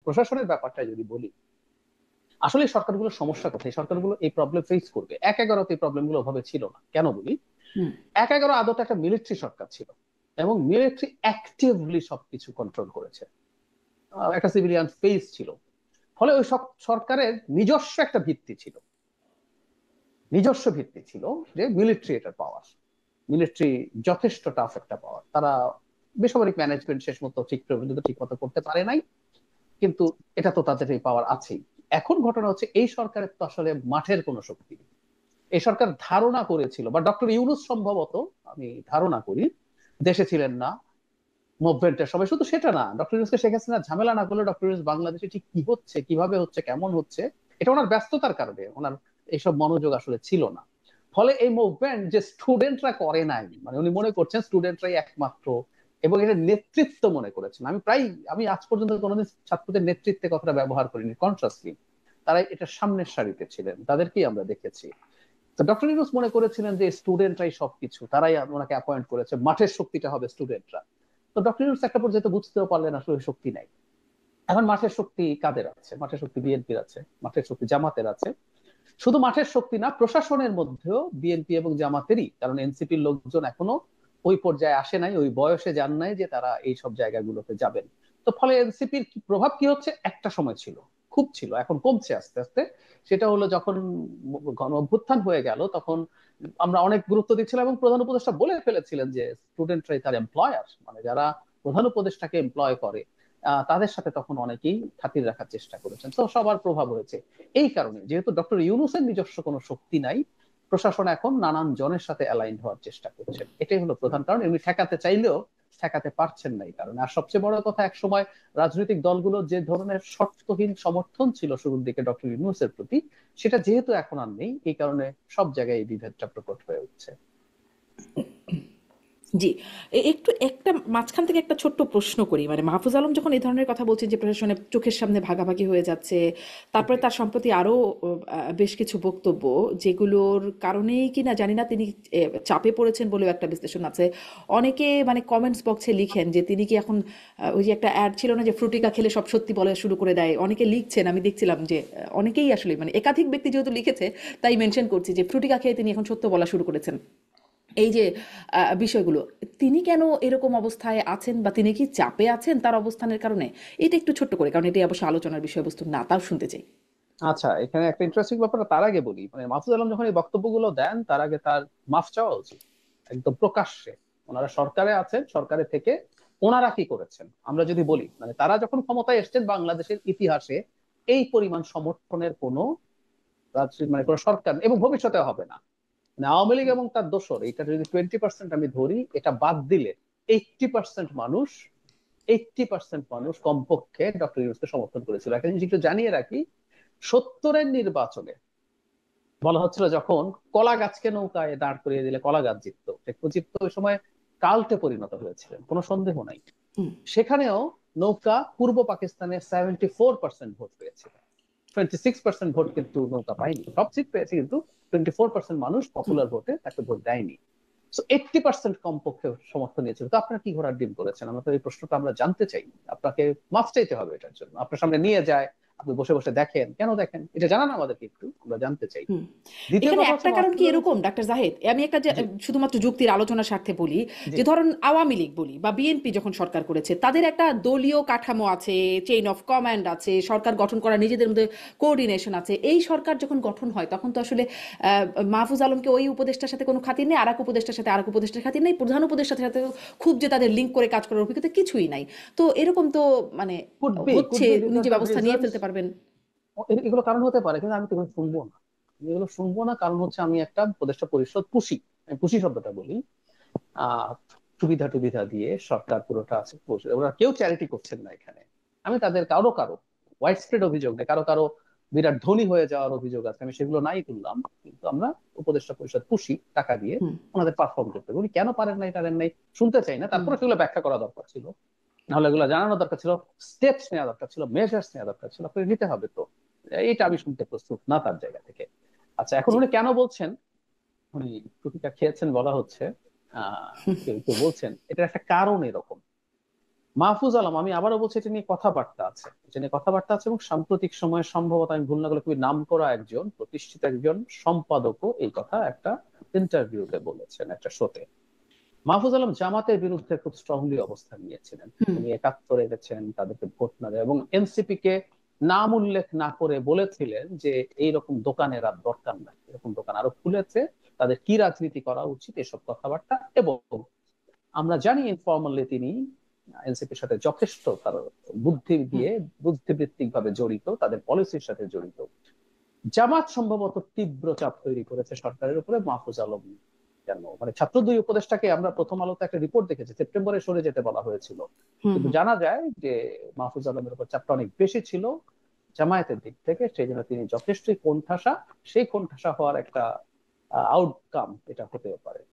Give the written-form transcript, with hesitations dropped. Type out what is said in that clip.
প্রশাসনের ব্যাপারটা যদি বলি, আসলে সরকারগুলোর সমস্যা কোথায়? সরকারগুলো এই প্রবলেম ফেস করবে। ১/১১তে এই প্রবলেম গুলো ওভাবে ছিল না। কেন বলি? ১/১১ আদতে একটা মিলিটারি সরকার ছিল এবং মিলিটারি অ্যাক্টিভলি সবকিছু কন্ট্রোল করেছে। একটা সিভিলিয়ান ফেস ছিল। ফলে ওই সব সরকারের নিজস্ব একটা ভিত্তি ছিল, নিজস্ব ভিত্তি ছিল যে মিলিটারি এটার পাওয়ার। মিলিটারি যথেষ্ট টাফ একটা পাওয়ার। তারা বেসামরিক ম্যানেজমেন্ট শেষ মতো ঠিক মতো করতে পারে নাই, কিন্তু এটা তো তাদের এই পাওয়ার আছেই। এখন ঘটনা হচ্ছে এই সরকারের তো আসলে মাঠের কোনো শক্তি নেই। এই সরকার ধারণা করেছিল, বা ডক্টর ইউনূস সম্ভবত, আমি ধারণা করি, দেশে ছিলেন না মুভমেন্টের সময়। শুধু সেটা না, ডক্টর ইউনূসকে শেখ হাসিনা ঝামেলা না করলে ডক্টর ইউনূস বাংলাদেশে ঠিক কি হচ্ছে, কিভাবে হচ্ছে, কেমন হচ্ছে, এটা ওনার ব্যস্ততার কারণে ওনার এইসব মনোযোগ আসলে ছিল না। ফলে এই মুভমেন্ট যে স্টুডেন্টরা করে নাই, মানে উনি মনে করছেন স্টুডেন্টরাই একমাত্র, এবং এটা নেতৃত্ব মনে করেছেন। আমি আজ পর্যন্ত কোনোদিন ছাত্রদের নেতৃত্বে কথাটা ব্যবহার করিনি কনসাসলি। তারা এটা সামনের সারিতে ছিলেন, তাদেরকেই আমরা দেখেছি। তো ডক্টর ইউনূস মনে করেছিলেন যে স্টুডেন্টরাই সবকিছু, তারাই ওনাকে অ্যাপয়েন্ট করেছে, মাঠের শক্তিটা হবে স্টুডেন্টরা। তো ডক্টর ইউনূস একটা পর্যায়ে তো বুঝতেও পারলেন আসলে শক্তি নাই। এখন মাঠের শক্তি কাদের আছে? মাঠের শক্তি বিএনপির আছে, মাঠের শক্তি জামাতের আছে। শুধু মাঠের শক্তি না, প্রশাসনের মধ্যেও বিএনপি এবং জামাতেরই, কারণ এনসিপির লোকজন এখনো ওই পর্যায়ে আসে নাই, ওই বয়সে যান নাই যে তারা এই সব জায়গাগুলোতে যাবেন। তো ফলে এনসিপির প্রভাব কি হচ্ছে? একটা সময় ছিল, খুব ছিল, এখন কমছে আস্তে আস্তে। সেটা হলো যখন গণ অভ্যুত্থান হয়ে গেল, তখন আমরা অনেক গুরুত্ব দিচ্ছিলাম এবং প্রধান উপদেষ্টা বলে ফেলেছিলেন যে স্টুডেন্টরাই তার এমপ্লয়ার, মানে যারা প্রধান উপদেষ্টাকে এমপ্লয় করে তাদের সাথে তখন অনেকেই খাতির রাখার চেষ্টা করেছেন। তো সবার প্রভাব হয়েছে। এই কারণে, যেহেতু ডক্টর ইউনূসের নিজস্ব কোনো শক্তি নাই, প্রশাসন এখন নানান জনের সাথে অ্যালাইন হওয়ার চেষ্টা করছে। এটাই হলো প্রধান কারণ। এমনি ঠেকাতে চাইলেও ঠেকাতে পারছেন না এই কারণে। আর সবচেয়ে বড় কথা, এক সময় রাজনৈতিক দলগুলোর যে ধরনের শর্তহীন সমর্থন ছিল শুরুর দিকে ডক্টর ইউনূসের প্রতি, সেটা যেহেতু এখন আর নেই, এই কারণে সব জায়গায় এই বিভেদটা প্রকট হয়ে উঠছে। জি। একটু একটা মাঝখান থেকে একটা ছোট্ট প্রশ্ন করি, মানে মাহফুজ আলম যখন এই ধরনের কথা বলছেন যে প্রশাসনের চোখের সামনে ভাগাভাগি হয়ে যাচ্ছে, তারপরে তার সম্প্রতি আরো বেশ কিছু বক্তব্য যেগুলোর কারণেই কিনা জানি না তিনি চাপে পড়েছেন বলেও একটা বিশ্লেষণ আছে। অনেকে মানে কমেন্টস বক্সে লিখেন যে তিনি কি এখন ওই যে একটা অ্যাড ছিল না যে ফ্রুটিকা খেলে সব সত্যি বলা শুরু করে দেয়, অনেকে লিখছেন, আমি দেখছিলাম যে অনেকেই আসলে মানে একাধিক ব্যক্তি যেহেতু লিখেছে তাই মেনশন করছি যে ফ্রুটিকা খেয়ে তিনি এখন সত্য বলা শুরু করেছেন। এই যে বিষয়গুলো, তিনি কেন এরকম অবস্থায় আছেন, বা তিনি কি চাপে আছেন তার অবস্থানের কারণে? এটা একটু ছোট্ট করে, কারণ এটাই অবশ্য আলোচনার বিষয়বস্তু না, তাও শুনতে চাই। আচ্ছা, এখানে একটা ইন্টারেস্টিং ব্যাপার তার আগে বলি, মানে মাহফুজ আলম যখন এই বক্তব্যগুলো দেন, তার আগে তার মাফ চাওয়া উচিত একদম প্রকাশ্যে। ওনারা সরকারে আছেন, সরকারে থেকে ওনারা কি করেছেন আমরা যদি বলি, মানে তারা যখন ক্ষমতায় এসেছেন, বাংলাদেশের ইতিহাসে এই পরিমাণ সমর্থনের কোনো মানে কোনো সরকার এবং ভবিষ্যতে হবে না। মানে আওয়ামী লীগ এবং তার দোসর, এটা যদি 20% আমি ধরি, এটা বাদ দিলে 80% মানুষ, 80% মানুষ কমপক্ষে ডক্টর ইউনূসকে সমর্থন করেছিল। একটা জিনিস একটু জানিয়ে রাখি, 70-এর নির্বাচনে বলা হচ্ছিল যখন কলা গাছকে নৌকায় দাঁড় করিয়ে দিলে কলা গাছ জিততো, শেখ মুজিব তো ওই সময় কাল্টে পরিণত হয়েছিলেন, কোনো সন্দেহ নাই। সেখানেও নৌকা পূর্ব পাকিস্তানে 74% ভোট পেয়েছিল, 26% ভোট কিন্তু নৌকা পায়নি। সব সিট পেয়েছে, কিন্তু 24% মানুষ পপুলার ভোটে তাকে ভোট দেয়নি। 80% কমপক্ষে সমর্থন নিয়েছিল। তো আপনারা কি ঘোড়ার ডিম করেছেন? আমরা তো এই প্রশ্নটা আমরা জানতে চাই। আপনাকে মাফ চাইতে হবে এটার জন্য। আপনার সামনে নিয়ে যায়, আপনি বসে বসে দেখেন, কেন দেখেন এটা জানান আমাদেরকে, একটু আমরা জানতে চাই। দ্বিতীয় এখানে কথা হচ্ছে একটা কারণ কি মাহফুজুর রহমান। এরকম ডাক্তার জাহেদ, আমি একটা জি, শুধুমাত্র যুক্তির আলোচনার স্বার্থে বলি, জি, যে ধরুন আওয়ামী লীগ বলি বা বিএনপি যখন সরকার করেছে, তাদের একটা দলীয় কাঠামো আছে, চেইন অফ কমান্ড আছে, সরকার গঠন করা নিজেদের মধ্যে কোঅর্ডিনেশন আছে। এই সরকার যখন গঠন হয় তখন তো আসলে মাহফুজ আলমকে ওই উপদেষ্টার সাথে কোনো খাতির নেই, আর এক উপদেষ্টার সাথে আর এক উপদেষ্টার খাতির নেই, প্রধান উপদেষ্টার সাথে খুব যে তাদের লিঙ্ক করে কাজ করার অভিজ্ঞতা কিছুই নাই। তো এরকম তো মানে কুড হচ্ছে, বি উনি বিকজ যে অফ ব্যবস্থা নিয়ে রিজনস। ফেলতে পারবেন। এগুলো কারণ হতে পারে, কিন্তু আমি তো এগুলো শুনবো না। আমি এগুলো শুনবো না, কারণ হচ্ছে আমি একটা উপদেষ্টা পরিষদ পুষি। আমি পুষি শব্দটা বলি। আহ সুবিধা টুবিধা দিয়ে সরকার পুরোটা আছে, ওরা কেউ চ্যারিটি করছেন না এখানে। আমি তাদের কারো কারো ওয়াইড স্প্রেড অভিযোগ নেই, কারো কারো বিরাট ধনী হয়ে যাওয়ার অভিযোগ আছে, আমি সেগুলো নাই তুললাম। কিন্তু আমরা উপদেষ্টা পরিষদ পুষি টাকা দিয়ে ওনাদের পারফর্ম করতে। উনি কেন পারেন নাই টারেন নাই শুনতে চাই না, তারপরে সেগুলো ব্যাখ্যা করা দরকার ছিল, নাহলে এগুলো জানানো দরকার ছিল, স্টেপস নেওয়া দরকার ছিল, মেজার্স নেওয়া দরকার ছিল, আপনাকে নিতে হবে তো। এইটা আমি শুনতে প্রস্তুত না তার জায়গা থেকে। আচ্ছা, এখন জি। উনি কেন বলছেন উনি প্রতিটা খেয়েছেন বলা হচ্ছে, কেউ কেউ বলছেন এটার একটা কারণ এরকম। মাহফুজ আলম, আমি আবারও বলছি, এটা নিয়ে কথাবার্তা আছে, এটা নিয়ে কথাবার্তা আছে, এবং সাম্প্রতিক সময়ে সম্ভবত আমি ভুল না করলে খুবই নামকরা একজন প্রতিষ্ঠিত একজন সম্পাদকও এই কথা একটা ইন্টারভিউতে বলেছেন, একটা শোতে। মাহফুজ আলম জামাতের বিরুদ্ধে খুব স্ট্রংলি অবস্থান নিয়েছিলেন। উনি 71-এ গেছেন, তাদেরকে ভোট না দেয়, এবং এনসিপি কে নাম উল্লেখ না করে বলেছিলেন যে এইরকম দোকানের আর দরকার নাই, এরকম দোকান আরো খুলেছে, তাদের কি রাজনীতি করা উচিত, এসব কথাবার্তা। এবং আমরা জানি ইনফর্মালি তিনি এনসিপির সাথে যথেষ্ট তার বুদ্ধি দিয়ে বুদ্ধিবৃত্তিক ভাবে জড়িত, তাদের পলিসির সাথে জড়িত। জামাত সম্ভবত তীব্র চাপ তৈরি করেছে সরকারের উপরে মাহফুজ আলম কেন, মানে ছাত্র দুই উপদেষ্টাকে আমরা প্রথম আলোতে একটা রিপোর্ট দেখেছি, সেপ্টেম্বরে সরে যেতে বলা হয়েছিল, কিন্তু জানা যায় যে মাহফুজ আলমের উপর চাপটা অনেক বেশি ছিল জামায়াতের দিক থেকে, সেই জন্য তিনি যথেষ্টই কোণঠাসা, সেই কোণঠাসা হওয়ার একটা আউটকাম এটা হতে পারে।